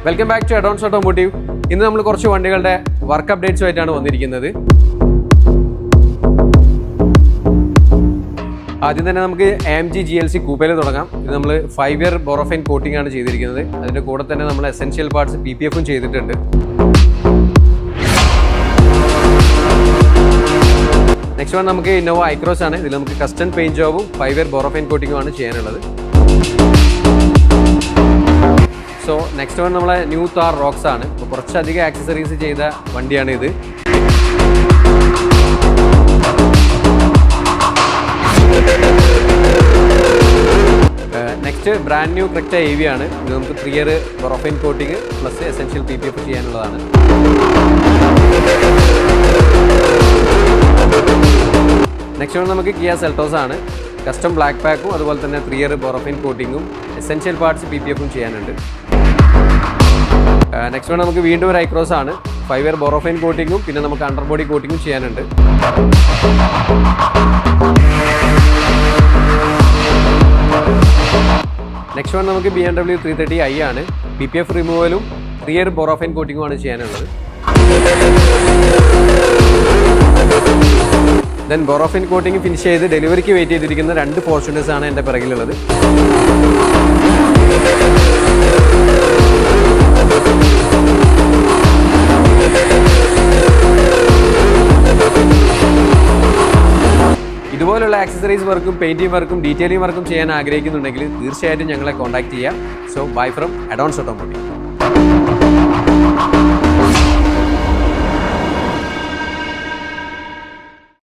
Welcome back to Adons Automotive. ഇന്ന് നമ്മൾ കുറച്ച് വണ്ടികളുടെ വർക്ക് അപ്ഡേറ്റ്സുമായിട്ടാണ് വന്നിരിക്കുന്നത്. ആദ്യം തന്നെ നമുക്ക് AMG GLC കൂപ്പയിൽ തുടങ്ങാം. ഇത് നമ്മൾ 5 ഇയർ ബോറോഫൈൻ കോട്ടിംഗ് ആണ് ചെയ്തിരിക്കുന്നത്. അതിൻ്റെ കൂടെ തന്നെ നമ്മൾ എസെൻഷ്യൽ പാർട്സ് PPF ചെയ്തിട്ടുണ്ട്. നെക്സ്റ്റ് വൺ നമുക്ക് ഇന്നോവ ഐക്രോസ് ആണ്. ഇതിൽ നമുക്ക് കസ്റ്റം പെയിന്റ് ജോബും 5 ഇയർ ബോറോഫൈൻ കോട്ടിങ്ങും ആണ് ചെയ്യാനുള്ളത്. സോ നെക്സ്റ്റ് വൺ നമ്മളെ ന്യൂ താർ റോക്സ് ആണ്. അപ്പോൾ കുറച്ചധികം ആക്സസറീസ് ചെയ്ത വണ്ടിയാണ് ഇത്. Next brand new Creta AV ആണ്. ഇത് നമുക്ക് 3 year Borofine coating plus essential PPF ചെയ്യാനുള്ളതാണ്. നെക്സ്റ്റ് വൺ നമുക്ക് കിയ സെൽട്ടോസ് ആണ്. കസ്റ്റം ബ്ലാക്ക് പാക്കും അതുപോലെ തന്നെ 3 year Borofine കോട്ടിങ്ങും essential parts PPF ചെയ്യാനുണ്ട്. നെക്സ്റ്റ് വൺ നമുക്ക് വീണ്ടും ഒരു ഐക്രോസ് ആണ്. 5 ഇയർ ബോറോഫൈൻ കോട്ടിങ്ങും പിന്നെ നമുക്ക് അണ്ടർ ബോഡി കോട്ടിങ്ങും ചെയ്യാനുണ്ട്. നെക്സ്റ്റ് വൺ നമുക്ക് BMW 330i ആണ്. PPF റിമൂവലും 3 ഇയർ ബോറോഫൈൻ കോട്ടിങ്ങും ആണ് ചെയ്യാനുള്ളത്. ദെൻ ബോറോഫൈൻ കോട്ടിങ് ഫിനിഷ് ചെയ്ത് ഡെലിവറിക്ക് വെയിറ്റ് ചെയ്തിരിക്കുന്ന 2 ഫോർച്യൂണേഴ്സ് ആണ് എൻ്റെ പിറകിലുള്ളത്. ഇതുപോലുള്ള ആക്സസറീസ് വർക്കും പെയിന്റിംഗ് വർക്കും ഡീറ്റെയിലിംഗ് വർക്കും ചെയ്യാൻ ആഗ്രഹിക്കുന്നുണ്ടെങ്കിൽ തീർച്ചയായിട്ടും ഞങ്ങളെ കോൺടാക്ട് ചെയ്യാം. So bye from adorns automotive.